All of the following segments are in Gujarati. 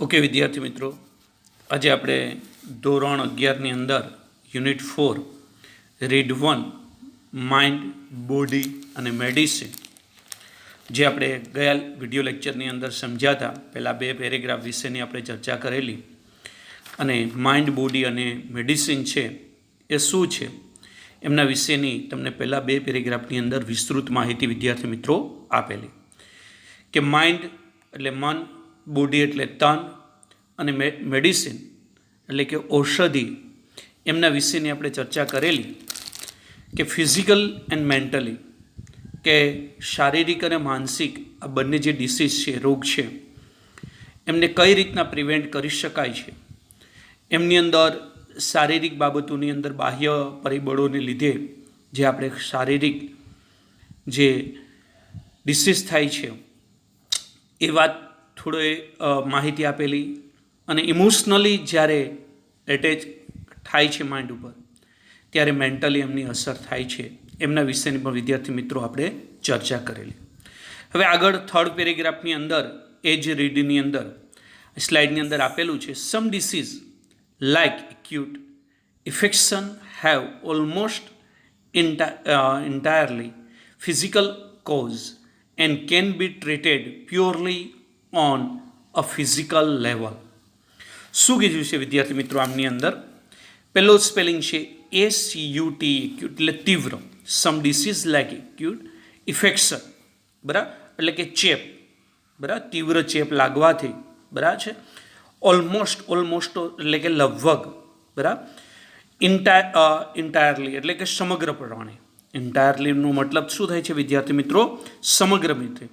ઓકે વિદ્યાર્થી મિત્રો, આજે આપણે ધોરણ 11ની અંદર યુનિટ 4 રીડ 1 માઇન્ડ, બોડી અને મેડિસિન જે આપણે ગયા વિડીયો લેક્ચરની અંદર સમજ્યા હતા. પહેલાં 2 પેરેગ્રાફ વિશેની આપણે ચર્ચા કરેલી અને માઇન્ડ, બોડી અને મેડિસિન છે એ શું છે એમના વિશેની તમને પહેલાં 2 પેરેગ્રાફની અંદર વિસ્તૃત માહિતી વિદ્યાર્થી મિત્રો આપેલી કે માઇન્ડ એટલે મન, બોડી એટલે તન અને મેડિસિન એટલે કે ઔષધિ એમના વિશેની આપણે ચર્ચા કરેલી કે ફિઝિકલ એન્ડ મેન્ટલી કે શારીરિક અને માનસિક આ બંને જે ડિસીઝ છે, રોગ છે, એમને કઈ રીતના પ્રિવેન્ટ કરી શકાય છે. એમની અંદર શારીરિક બાબતોની અંદર બાહ્ય પરિબળોને લીધે જે આપણે શારીરિક જે ડિસીઝ થાય છે એ વાત થોડો માહિતી આપેલી અને ઇમોશનલી જ્યારે એટેચ થાય છે માઇન્ડ ઉપર ત્યારે મેન્ટલી એમની અસર થાય છે એમના વિશેની પણ વિદ્યાર્થી મિત્રો આપણે ચર્ચા કરેલી. હવે આગળ 3rd પેરેગ્રાફની અંદર એ જ રીડની અંદર સ્લાઇડની અંદર આપેલું છે some disease like acute infection have almost entirely physical cause and can be treated purely on a physical level. શું કીધું છે વિદ્યાર્થી મિત્રો આમની અંદર? પહેલો સ્પેલિંગ છે ACUT, એક્યુટ એટલે તીવ્ર. સમ ડિસીઝ લાઈક એક્યુટ ઇન્ફેક્શન, બરાબર, એટલે કે ચેપ, બરાબર, તીવ્ર ચેપ લાગવાથી, બરાબર છે. ઓલમોસ્ટ એટલે કે લગભગ, બરાબર. ઇન્ટાયરલી એટલે કે સમગ્રપણે. ઇન્ટાયરલીનો મતલબ શું થાય છે વિદ્યાર્થી મિત્રો? સમગ્ર રીતે,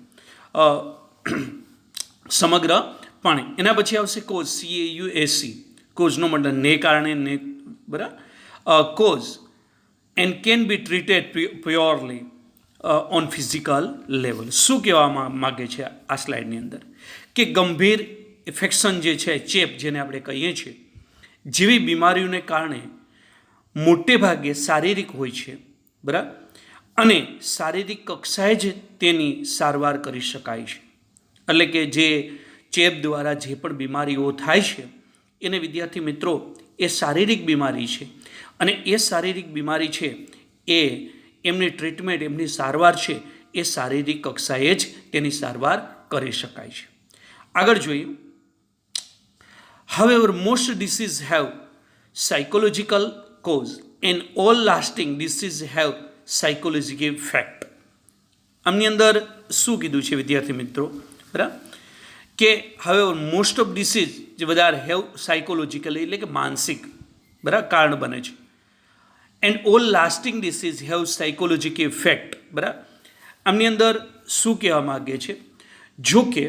સમગ્રપણે. એના પછી આવશે કોઝ, CAUSE, કોઝનો મતલબ ને કારણે, ને, બરાબર, cause and can be treated purely on physical level. શું કહેવામાં માગે છે આ સ્લાઇડની અંદર? કે ગંભીર ઇન્ફેક્શન જે છે, ચેપ જેને આપણે કહીએ છીએ, જેવી બીમારીઓને કારણે મોટે ભાગે શારીરિક હોય છે, બરાબર, અને શારીરિક કક્ષાએ જ તેની સારવાર કરી શકાય છે. એટલે કે જે ચેપ દ્વારા જે પણ બીમારીઓ થાય છે એને વિદ્યાર્થી મિત્રો એ શારીરિક બીમારી છે અને એ શારીરિક બીમારી છે એ એમની ટ્રીટમેન્ટ, એમની સારવાર છે એ શારીરિક કક્ષાએ જ તેની સારવાર કરી શકાય છે. આગળ જોઈએ. However, most diseases have psychological cause and all lasting diseases have psychological effect. આમની અંદર શું કીધું છે વિદ્યાર્થી મિત્રો? બરાબર, કે હવે મોસ્ટ ઓફ ડિસીઝ જે વધારે હેવ સાયકોલોજીકલી એટલે કે માનસિક, બરાબર, કારણ બને છે. And all lasting disease have psychological effect. બરાબર, આમની અંદર શું કહેવા માગે છે? જો કે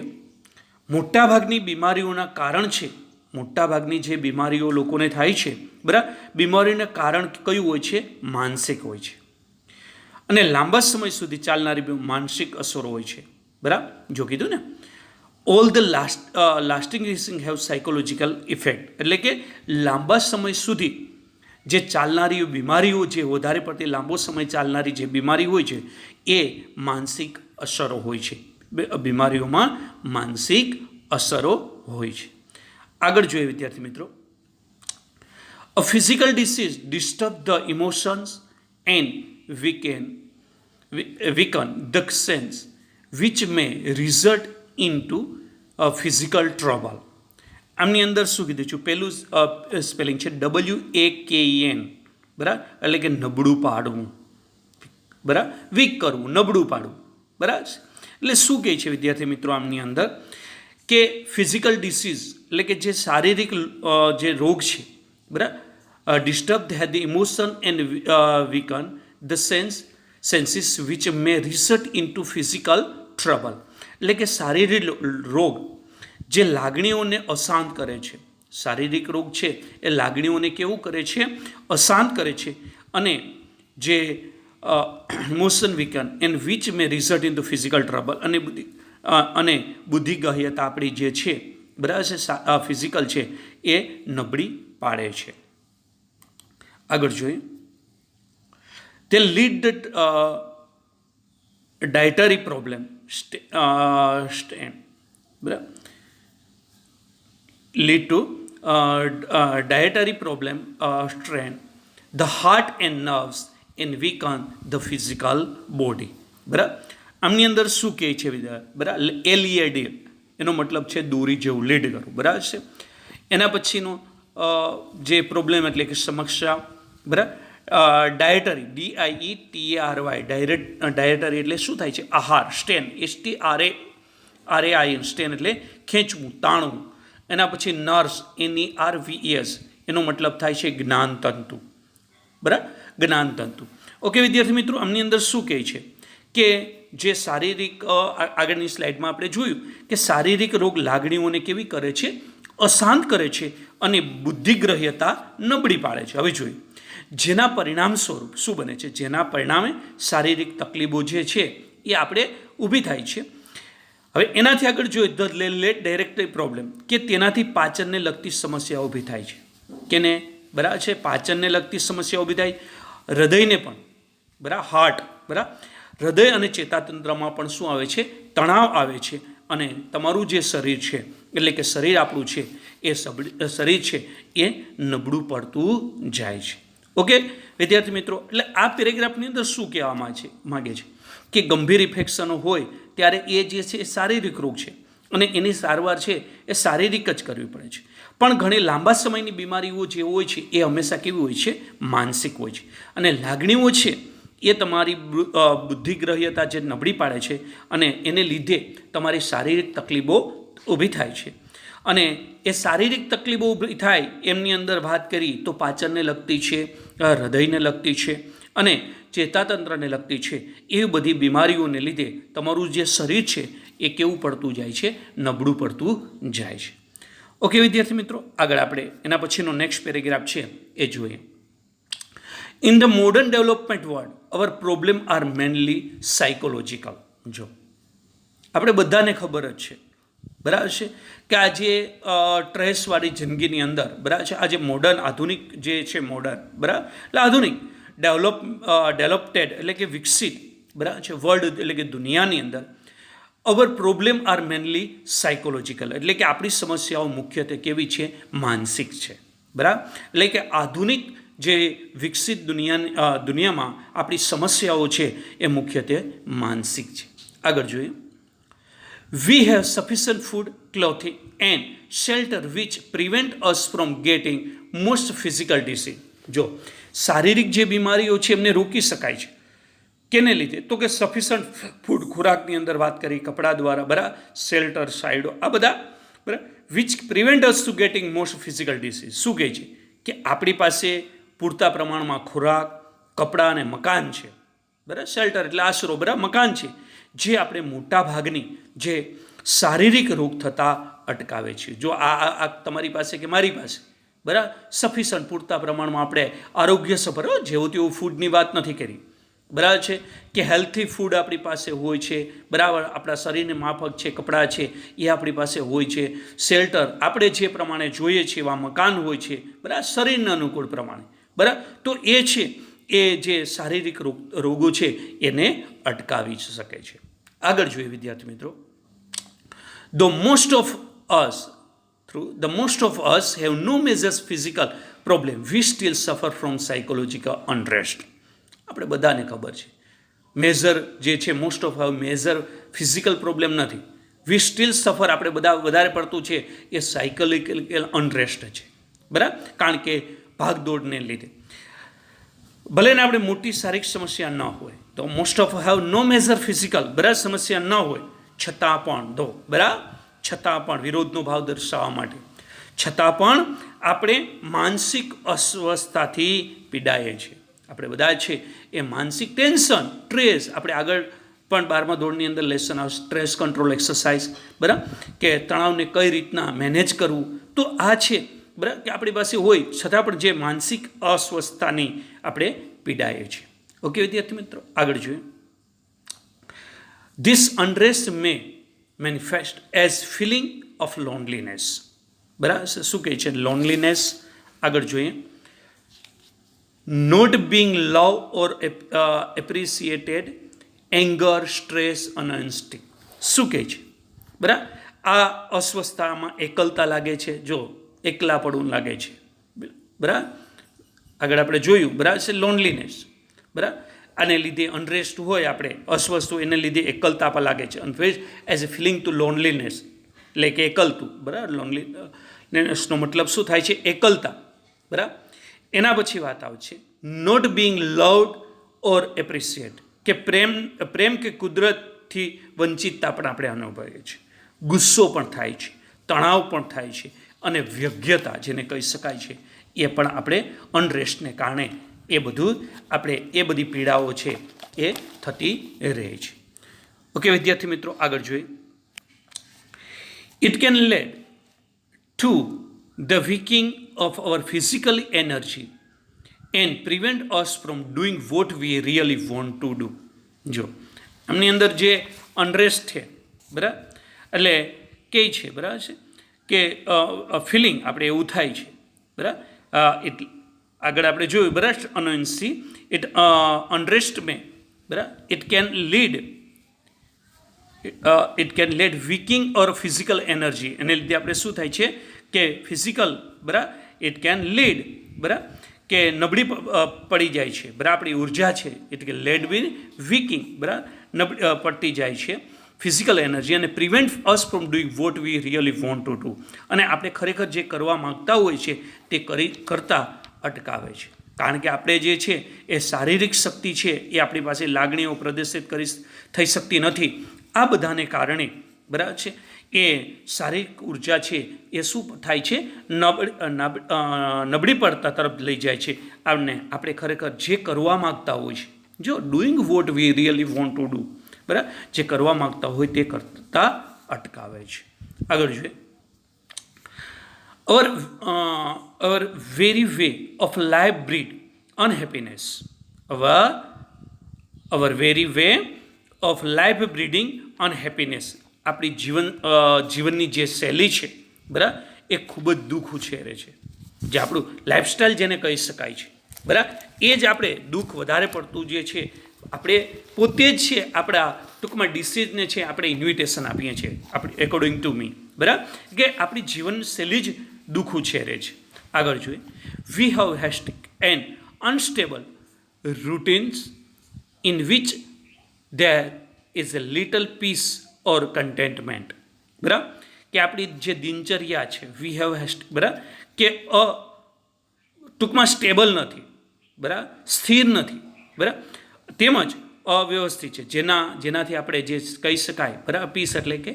મોટાભાગની બીમારીઓના કારણ છે, મોટાભાગની જે બીમારીઓ લોકોને થાય છે, બરાબર, બીમારીનું કારણ કયું હોય છે? માનસિક હોય છે અને લાંબા સમય સુધી ચાલનારી માનસિક અસરો હોય છે. બરાબર, જો કીધું ને all the lasting disease have psychological effect એટલે કે લાંબા સમય સુધી જે ચાલનારી બીમારીઓ, જે વધારે પડતી લાંબો સમય ચાલનારી જે બીમારી હોય છે એ માનસિક અસરો હોય છે. બીમારીઓમાં માનસિક અસરો હોય છે. આગળ જોઈએ વિદ્યાર્થી મિત્રો. A physical disease disturb the emotions and weaken the sense which may result into a physical trouble. આમની અંદર શું કીધું છે? પહેલું સ્પેલિંગ છે WAKEN, બરાબર, એટલે કે નબળું પાડવું, બરાબર, વીક કરવું, નબળું પાડવું, બરાબર. એટલે શું કહે છે વિદ્યાર્થી મિત્રો આમની અંદર? કે ફિઝિકલ ડિસીઝ એટલે કે જે શારીરિક જે રોગ છે, બરાબર, disturb the emotion and વીકન the senses which may result into physical trouble. એટલે કે શારીરિક રોગ જે લાગણીઓને અશાંત કરે છે. શારીરિક રોગ છે એ લાગણીઓને કેવું કરે છે? અશાંત કરે છે. અને જે emotion વીકન and which may result into physical trouble અને બુદ્ધિગ્રાહ્યતા આપણી જે છે, બરાબર છે, ફિઝિકલ છે એ નબળી પાડે છે. આગળ જોઈએ. તે લીડ ધ ડાયટરી પ્રોબ્લેમ, બરાબર, lead to dietary problem, strain the heart and nerves and weaken the physical body. બરાબર, આમની અંદર શું કહે છે બરાબર, એલઈડી એનો મતલબ છે દોરી જેવું લીડ કરવું, બરાબર છે. એના પછીનો જે પ્રોબ્લેમ એટલે કે સમસ્યા, બરાબર, ડાયટરી DIETARY ડાયટરી એટલે શું થાય છે, આહાર. સ્ટેન STRAIN સ્ટેન એટલે ખેંચવું, તાણવું. એના પછી નર્સ NERVES એનો મતલબ થાય છે જ્ઞાનતંતુ, બરાબર, જ્ઞાનતંતુ. ઓકે વિદ્યાર્થી મિત્રો, આમની અંદર શું કહે છે કે જે શારીરિક, આગળની સ્લાઇડમાં આપણે જોયું કે શારીરિક રોગ લાગણીઓને કેવી કરે છે, અશાંત કરે છે અને બુદ્ધિગ્રહ્યતા નબળી પાડે છે. હવે જોયું જેના પરિણામ સ્વરૂપ શું બને છે, જેના પરિણામે શારીરિક તકલીફો જે છે એ આપણે ઊભી થાય છે. હવે એનાથી આગળ જોઈએ ધ લેટ ડાયરેક્ટરી પ્રોબ્લેમ, કે તેનાથી પાચનને લગતી સમસ્યાઓ ઊભી થાય છે. કેને, બરાબર છે, પાચનને લગતી સમસ્યાઓ ઊભી થાય, હૃદયને પણ, બરાબર, હાર્ટ, બરાબર, હૃદય અને ચેતાતંત્રમાં પણ શું આવે છે, તણાવ આવે છે અને તમારું જે શરીર છે એટલે કે શરીર આપણું છે એ શરીર છે એ નબળું પડતું જાય છે. ઓકે વિદ્યાર્થી મિત્રો, એટલે આ પેરેગ્રાફની અંદર શું કહેવામાં માગે છે કે ગંભીર ઇન્ફેક્શનો હોય ત્યારે એ જે છે એ શારીરિક રોગ છે અને એની સારવાર છે એ શારીરિક જ કરવી પડે છે. પણ ઘણી લાંબા સમયની બીમારીઓ જે હોય છે એ હંમેશા કેવી હોય છે, માનસિક હોય છે. અને લાગણીઓ છે એ તમારી બુદ્ધિગ્રહ્યતા જે નબળી પાડે છે અને એને લીધે તમારી શારીરિક તકલીફો ઊભી થાય છે. અને એ શારીરિક તકલીફો ઊભી થાય એમની અંદર વાત કરી તો પાચનને લગતી છે, હૃદયને લગતી છે અને ચેતાતંત્રને લગતી છે. એવી બધી બીમારીઓને લીધે તમારું જે શરીર છે એ કેવું પડતું જાય છે, નબળું પડતું જાય છે. ઓકે વિદ્યાર્થી મિત્રો, આગળ આપણે એના પછીનો નેક્સ્ટ પેરેગ્રાફ છે એ જોઈએ. In the modern development world our problem are mainly psychological. જો આપણે બધાને ખબર જ છે, બરાબર છે, કે આજે સ્ટ્રેસવાળી જિંદગીની અંદર, બરાબર છે, આજે મોડર્ન આધુનિક જે છે, મોડર્ન, બરાબર, એટલે આધુનિક ડેવલપ્ટેડ એટલે કે વિકસિત, બરાબર છે, વર્લ્ડ એટલે કે દુનિયાની અંદર અવર પ્રોબ્લેમ આર મેનલી સાયકોલોજીકલ, એટલે કે આપણી સમસ્યાઓ મુખ્યત્વે કેવી છે, માનસિક છે, બરાબર. એટલે કે આધુનિક જે વિકસિત દુનિયામાં આપણી સમસ્યાઓ છે એ મુખ્યત્વે માનસિક છે. આગળ જોઈએ. We have sufficient food, clothing and shelter which prevent us from getting most physical disease. જો શારીરિક જે બીમારીઓ છે એમને રોકી શકાય છે. કેને લીધે, તો કે સફિશન્ટ ફૂડ, ખોરાકની અંદર વાત કરી, કપડા દ્વારા, બરાબર, શેલ્ટર, સાઇડો, આ બધા, બરાબર, which prevent us to getting most physical disease. શું કહે છે કે આપણી પાસે પૂરતા પ્રમાણમાં ખોરાક, કપડાં અને મકાન છે, બરાબર, શેલ્ટર એટલે આશરો, બરાબર, મકાન છે, જે આપણે મોટા ભાગની જે શારીરિક રોગ થતા અટકાવે છે. જો આ તમારી પાસે કે મારી પાસે, બરાબર, સફિશન્ટ પૂરતા પ્રમાણમાં આપણે આરોગ્યસભર, જેવું તેવું ફૂડની વાત નથી કરી, બરાબર છે, કે હેલ્થી ફૂડ આપણી પાસે હોય છે, બરાબર, આપણા શરીરને માફક છે, કપડાં છે એ આપણી પાસે હોય છે, શેલ્ટર આપણે જે પ્રમાણે જોઈએ છીએ એવા મકાન હોય છે, બરાબર, શરીરના અનુકૂળ પ્રમાણે, બરાબર, તો એ છે એ જે શારીરિક રોગો છે એને અટકાવી શકે છે. આગળ જોઈએ વિદ્યાર્થી મિત્રો. The most of us have no major physical problem. We still suffer from psychological unrest. આપણે બધાને ખબર છે મેજર જે છે, most of major physical problem નથી. વી સ્ટીલ સફર, આપણે બધા વધારે પડતું છે એ સાયકોલોજીકલ અનરેસ્ટ છે, બરાબર, કારણ કે ભાગદોડને લીધે. ભલે ને આપણે મોટી શારીરિક સમસ્યા ન હોય તો most of have no major physical, બરાબર, સમસ્યા ન હોય છતાં પણ, બરાબર, છતાં પણ વિરોધનો ભાવ દર્શાવવા માટે, છતાં પણ આપણે માનસિક અસ્વસ્થતાથી પીડાઈએ છીએ. આપણે બધા છે એ માનસિક ટેન્શન, સ્ટ્રેસ, આપણે આગળ પણ 12મા ધોરણની અંદર લેસન આવે સ્ટ્રેસ કંટ્રોલ એક્સરસાઇઝ, બરાબર, કે તણાવને કઈ રીતના મેનેજ કરવું. તો આ છે, બરાબર, કે આપણી પાસે હોય છતાં પણ જે માનસિક અસ્વસ્થતાની આપણે પીડાઈએ છીએ. ઓકે વિદ્યાર્થી મિત્રો, આગળ જોઈએ. This unrest may manifest as feeling of loneliness. બરાબર, શું કહે છે, લોનલીનેસ. આગળ જોઈએ. Not being love or appreciated, anger, stress અને ઇન્સ્ટિંક્ટ. શું કહે છે, બરાબર, આ અસ્વસ્થતામાં એકલતા લાગે છે, જો એકલા પડવું લાગે છે, બરાબર. આગળ આપણે જોયું, બરાબર છે, લોનલીનેસ, બરાબર. આને લીધે અનરેસ્ટ હોય, આપણે અસ્વસ્થ હોય, એને લીધે એકલતા પર લાગે છે. અનફેઝ as a feeling to loneliness, એટલે કે એકલતું, બરાબર. લોનલીનેસનો મતલબ શું થાય છે? એકલતા, બરાબર. એના પછી વાત આવે છે not being loved or appreciate, કે પ્રેમ કે કુદરતથી વંચિતતા પણ આપણે અનુભવીએ છીએ. ગુસ્સો પણ થાય છે, તણાવ પણ થાય છે, અને વ્યગ્યતા જેને કહી શકાય છે એ પણ આપણે અનરેસ્ટને કારણે એ બધું આપણે એ બધી પીડાઓ છે એ થતી રહે છે. ઓકે વિદ્યાર્થી મિત્રો, આગળ જોઈએ. It can lead to the weakening of our physical energy and prevent us from doing what we really want to do. જો આમની અંદર જે અનરેસ્ટ છે, બરાબર, એટલે કે છે, બરાબર છે, કે ફિલિંગ આપણે એવું થાય છે, બરાબર. આગળ આપણે જોયું, બરાબર, અનોયન્સી ઇટ અનરેસ્ટ મે, બરાબર, it can lead weakening or physical energy. એને લીધે આપણે શું થાય છે કે ફિઝિકલ, બરાબર, ઇટ કેન લીડ, બરાબર, કે નબળી પડી જાય છે, બરાબર. આપણી ઉર્જા છે એટલે લેડ વિન વીકિંગ, બરાબર, પડતી જાય છે ફિઝિકલ એનર્જી, અને prevent us from doing what we really want to do, અને આપણે ખરેખર જે કરવા માંગતા હોય છે તે કરતા અટકાવે છે. કારણ કે આપણે જે છે એ શારીરિક શક્તિ છે એ આપણી પાસે લાગણીઓ પ્રદર્શિત થઈ શકતી નથી. આ બધાને કારણે, બરાબર છે, એ શારીરિક ઉર્જા છે એ શું થાય છે? નબળી પડતા તરફ લઈ જાય છે. આપણે ખરેખર જે કરવા માગતા હોય છે, જો doing what we really want to do, બરાબર, જે કરવા માગતા હોય તે કરતા અટકાવે છે. આગળ જોઈએ. Our very way of life breed unhappiness. Our very way of life breeding unhappiness. આપણી જીવનની જે શૈલી છે, બરાબર, એ ખૂબ જ દુઃખ ઉછેરે છે. જે આપણું લાઈફસ્ટાઈલ જેને કહી શકાય છે, બરાબર, એ જ આપણે દુઃખ વધારે પડતું જે છે આપણે પોતે જ છે આપણા ટૂંકમાં ડિસીઝને છે આપણે ઇન્વિટેશન આપીએ છીએ, આપણે એકોર્ડિંગ ટુ મી, બરાબર, કે આપણી જીવનશૈલી જ દુઃખ ઉછેરે છે. આગળ જોઈએ. We have hectic and unstable routines in which there is a little peace or contentment, બરાબર, કે આપણી જે દિનચર્યા છે વી હેવ હેસ્ટિક, બરાબર, કે ટૂંકમાં સ્ટેબલ નથી, બરાબર, સ્થિર નથી, બરાબર, તેમજ અવ્યવસ્થિત છે, જેનાથી આપણે જે કહી શકાય, બરાબર, પીસ એટલે કે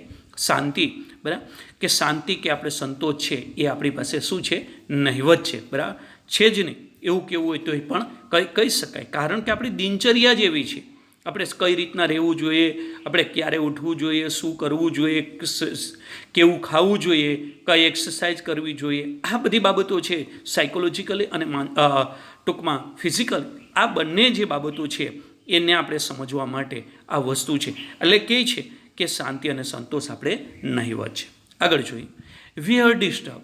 શાંતિ, બરાબર, કે શાંતિ કે આપણે સંતોષ છે એ આપણી પાસે શું છે? નહિવત છે, બરાબર, છે જ નહીં એવું કેવું હોય તો એ પણ કહી શકાય. કારણ કે આપણી દિનચર્યા જ એવી છે. આપણે કઈ રીતના રહેવું જોઈએ, આપણે ક્યારે ઉઠવું જોઈએ, શું કરવું જોઈએ, કેવું ખાવું જોઈએ, કઈ એક્સરસાઇઝ કરવી જોઈએ, આ બધી બાબતો છે સાયકોલોજીકલી અને ટૂંકમાં ફિઝિકલ, આ બંને જે બાબતો છે એને આપણે સમજવા માટે આ વસ્તુ છે. એટલે કહે છે કે શાંતિ અને સંતોષ આપણે નહિવત છે. આગળ જોઈએ. We have disturb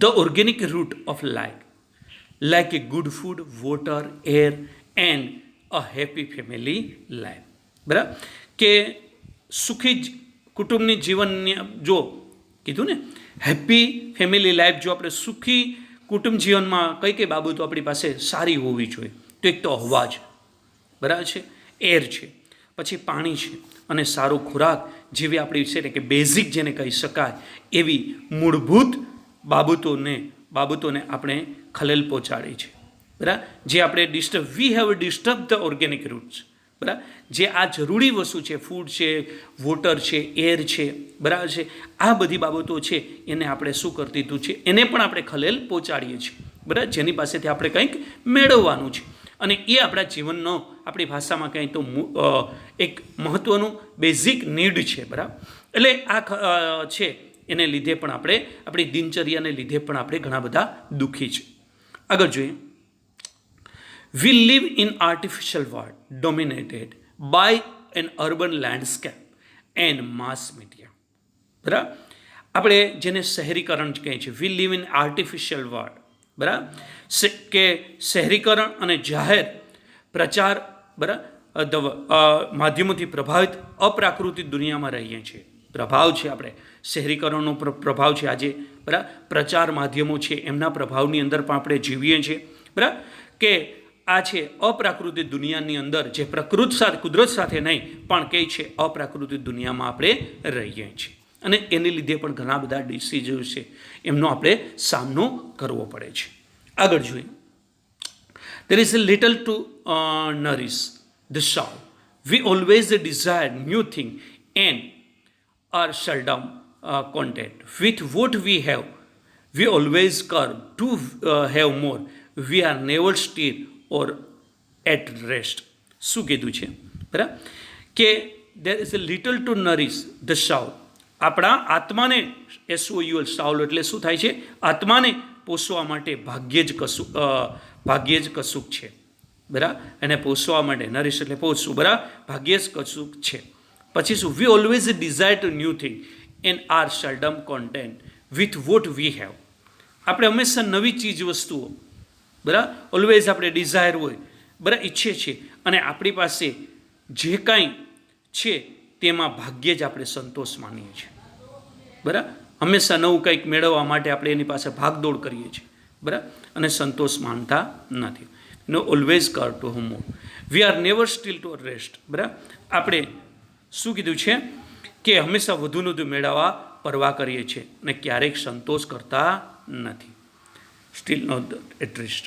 the organic root of like A good food, water, air and a happy family life, બરાબર, કે સુખી કુટુંબની જીવનની, જો કીધું ને હેપી ફેમિલી લાઈફ, જો આપણે સુખી કુટુંબ જીવનમાં કઈ કઈ બાબતો આપણી પાસે સારી હોવી જોઈએ, તો એક તો હવા છે, બરાબર છે, એર છે, પછી પાણી છે, અને સારો ખોરાક જેવી આપણી છે કે બેઝિક જેને કહી શકાય એવી મૂળભૂત બાબતોને આપણે ખલેલ પહોંચાડી છે, બરાબર. જે આપણે we have disturb the organic roots, બરાબર, જે આ જરૂરી વસ્તુ છે, ફૂડ છે, વોટર છે, એર છે, બરાબર છે, આ બધી બાબતો છે એને આપણે શું કરી દીધું છે, એને પણ આપણે ખલેલ પહોંચાડીએ છીએ, બરાબર, જેની પાસેથી આપણે કંઈક મેળવવાનું છે, અને એ આપણા જીવનનો આપણી ભાષામાં કંઈ તો એક મહત્ત્વનું બેઝિક નીડ છે, બરાબર. એટલે આ છે એને લીધે પણ આપણે આપણી દિનચર્યાને લીધે પણ આપણે ઘણા બધા દુઃખી છે. આગળ જોઈએ. We live in artificial world dominated by an urban landscape and mass media. બરાબર, આપણે જેને શહેરીકરણ કહે છે, વી લીવ ઇન આર્ટિફિશિયલ વર્લ્ડ, બરાબર, કે શહેરીકરણ અને જાહેર પ્રચાર, બરાબર, માધ્યમોથી પ્રભાવિત અપ્રાકૃતિક દુનિયામાં રહીએ છીએ, પ્રભાવ છે, આપણે શહેરીકરણનો પ્રભાવ છે, આજે બરાબર પ્રચાર માધ્યમો છે એમના પ્રભાવની અંદર પણ આપણે જીવીએ છીએ, બરાબર કે આ છે અપ્રાકૃતિક દુનિયાની અંદર જે પ્રકૃતિ સાથે કુદરત સાથે નહીં પણ કઈ છે અપ્રાકૃતિક દુનિયામાં આપણે રહીએ છીએ અને એને લીધે પણ ઘણા બધા ડિસીઝો છે એમનો આપણે સામનો કરવો પડે છે. આગળ જોઈએ, there is a little to nourish the soul. We always desire new thing and are seldom content with what we have. We always curve to have more. We are never still or at rest. શું કીધું છે બરાબર કે there is a little to nourish the soul. આપણા આત્માને SOUL સાઉલ એટલે શું થાય છે, આત્માને પોષવા માટે ભાગ્યે જ કશુંક છે, બરાબર એને પોષવા માટે નરીશ એટલે પોષવું, બરાબર ભાગ્યે જ કશુંક છે. પછી શું, we always desire to new thing and are seldom content with what we have. આપણે હંમેશા નવી ચીજ વસ્તુઓ બરાબર ઓલવેઝ આપણે ડિઝાયર હોય, બરાબર ઈચ્છે છીએ અને આપણી પાસે જે કાંઈ છે તેમાં ભાગ્યે જ આપણે સંતોષ માનીએ છીએ, બરાબર હંમેશા નવું કંઈક મેળવવા માટે આપણે એની પાસે ભાગદોડ કરીએ છીએ, બરાબર અને સંતોષ માનતા નથી. નો ઓલવેઝ કર ટુ હોમો, we are never still to rest, બરાબર આપણે શું કીધું છે કે હંમેશા વધુને વધુ મેળવવા પરવા કરીએ છીએ અને ક્યારેક સંતોષ કરતા નથી. Still not at rest.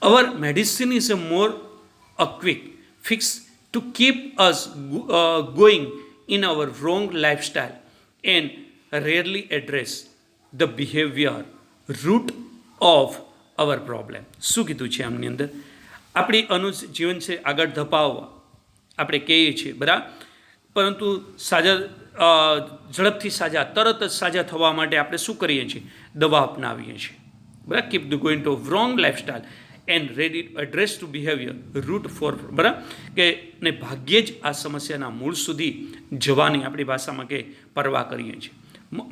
Our medicine is a more a quick fix to keep us going in our wrong lifestyle and rarely address the behaviour root of our problem. શું કીધું છે આમની અંદર, આપણી જીવન છે આગળ ધપાવવા આપણે કહીએ છીએ, બરાબર પરંતુ ઝડપથી સાજા તરત જ સાજા થવા માટે આપણે શું કરીએ છીએ, દવા અપનાવીએ છીએ, બરાબર keep the going to wrong lifestyle and ready address to behaviour root for, બરાબર કે ને ભાગ્યે જ આ સમસ્યાના મૂળ સુધી જવાની આપણી ભાષામાં કે પરવા કરીએ છીએ.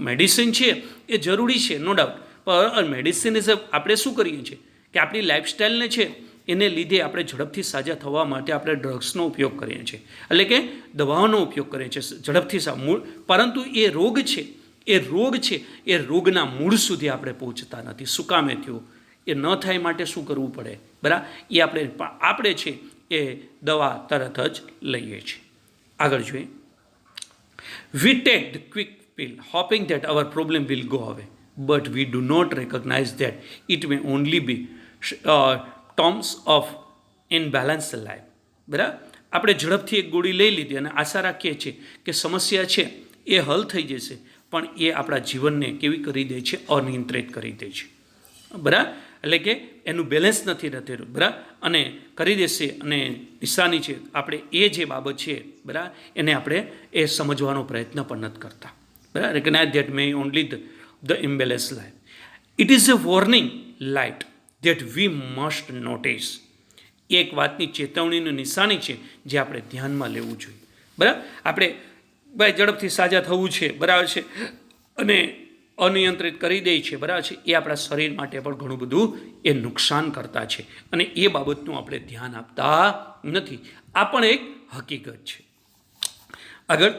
મેડિસિન છે એ જરૂરી છે નો ડાઉટ, પણ મેડિસિન ઇઝ આપણે શું કરીએ છીએ કે આપણી લાઈફસ્ટાઈલને છે એને લીધે આપણે ઝડપથી સાજા થવા માટે આપણે ડ્રગ્સનો ઉપયોગ કરીએ છીએ, એટલે કે દવાઓનો ઉપયોગ કરીએ છીએ ઝડપથી મૂળ, પરંતુ એ રોગ છે એ રોગના મૂળ સુધી આપણે પહોંચતા નથી. શું કામે થયું એ ન થાય માટે શું કરવું પડે, બરાબર એ આપણે છે એ દવા તરત જ લઈએ છીએ. આગળ જોઈએ, we take the quick pill hoping that our problem will go away, but we do not recognize that it may only be terms of imbalanced life. બરાબર આપણે ઝડપથી એક ગોળી લઈ લીધી અને આશા રાખીએ છીએ કે સમસ્યા છે એ હલ થઈ જશે, પણ એ આપણા જીવનને કેવી કરી દે છે, અનિયંત્રિત કરી દે છે, બરાબર એટલે કે એનું બેલેન્સ નથી રહેતું, બરાબર અને કરી દેશે અને નિશાની છે આપણે એ જે બાબત છે બરાબર એને આપણે એ સમજવાનો પ્રયત્ન પણ નથી કરતા, બરાબર recognize that may only the imbalanced life. It is a warning light that we must notice. એક વાતની ચેતવણીની નિશાની છે જે આપણે ધ્યાનમાં લેવું જોઈએ, બરાબર આપણે ભાઈ ઝડપથી સાજા થવું છે, બરાબર છે અને અનિયંત્રિત કરી દે છે, બરાબર છે એ આપણા શરીર માટે પણ ઘણું બધું એ નુકસાન કરતા છે અને એ બાબતનું આપણે ધ્યાન આપતા નથી. આ પણ એક હકીકત છે. આગળ,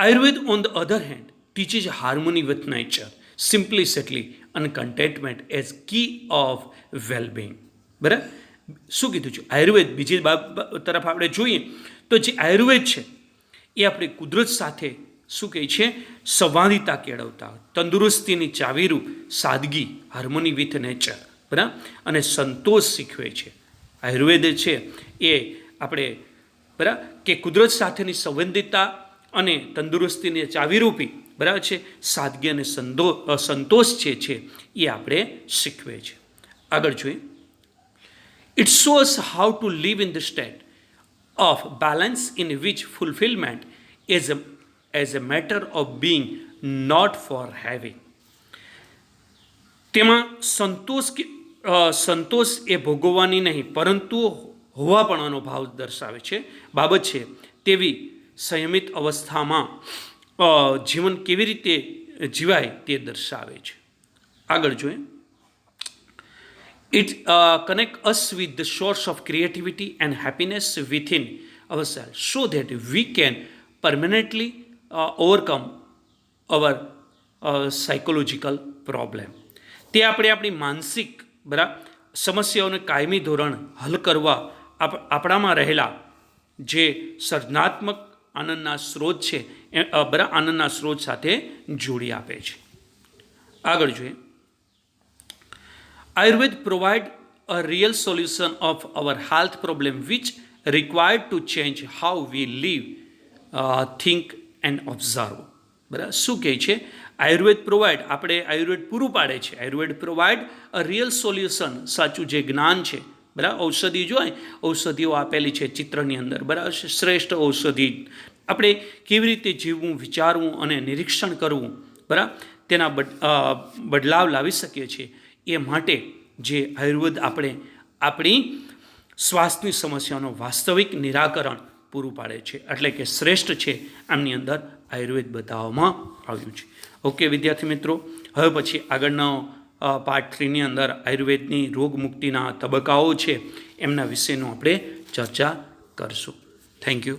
Ayurveda on the other hand teaches harmony with nature, simplicity and contentment as key of well-being. બરાબર શું કીધું છે આયુર્વેદ, બીજી તરફ આપણે જોઈએ તો જે આયુર્વેદ છે એ આપણી કુદરત સાથે શું કહે છે સંવાદિતા કેળવતા હોય, તંદુરસ્તીની ચાવીરૂપ સાદગી, હાર્મોની વિથ નેચર, બરાબર અને સંતોષ શીખવે છે. આયુર્વેદ છે એ આપણે બરાબર કે કુદરત સાથેની સંબંધિતતા અને તંદુરસ્તીની ચાવીરૂપી બરાબર છે સાદગી અને સંતોષ છે એ આપણે શીખવે છે. આગળ જોઈએ, it shows how to live in the state of balance in which fulfilment as a matter of being, not for having. તેમાં સંતોષ એ ભોગવવાની નહીં પરંતુ હોવાપણાનો ભાવ દર્શાવે છે, બાબત છે તેવી સંયમિત અવસ્થામાં જીવન કેવી રીતે જીવાય તે દર્શાવે છે. આગળ જોઈએ, it connects us with the source of creativity and happiness within ourselves so that we can permanently overcome our psychological problem. તે આપણે આપણી માનસિક બરાબર સમસ્યાઓને કાયમી ધોરણ હલ કરવા આપણામાં રહેલા જે સર્જનાત્મક આનંદના સ્ત્રોત છે એ બરાબર આનંદના સ્ત્રોત સાથે જોડી આપે છે. આગળ જોઈએ. Ayurveda provide a real solution of our health problem which required to change how we live, think and observe. બરાબર શું કહે છે? આયુર્વેદ પ્રોવાઈડ આપણે આયુર્વેદ પૂરું પાડે છે. આયુર્વેદ પ્રોવાઈડ અ રિયલ સોલ્યુશન, સાચું જે જ્ઞાન છે બરાબર. ઔષધિ જોઈએ, ઔષધિઓ આપેલી છે ચિત્રની અંદર બરાબર. શ્રેષ્ઠ ઔષધિ આપણે કેવી રીતે જીવવું, વિચારવું અને નિરીક્ષણ કરવું બરાબર તેના બદલાવ લાવી શકીએ છીએ. એ માટે જે આયુર્વેદ આપણે આપણી શ્વાસની સમસ્યાનો વાસ્તવિક નિરાકરણ પૂરું પાડે છે, એટલે કે શ્રેષ્ઠ છે, આમની અંદર આયુર્વેદ બતાવવામાં આવ્યું છે. ઓકે વિદ્યાર્થી મિત્રો, હવે પછી આગળનો પાર્ટ 3ની અંદર આયુર્વેદની રોગમુક્તિના તબક્કાઓ છે એમના વિશેનું આપણે ચર્ચા કરશું. Thank you.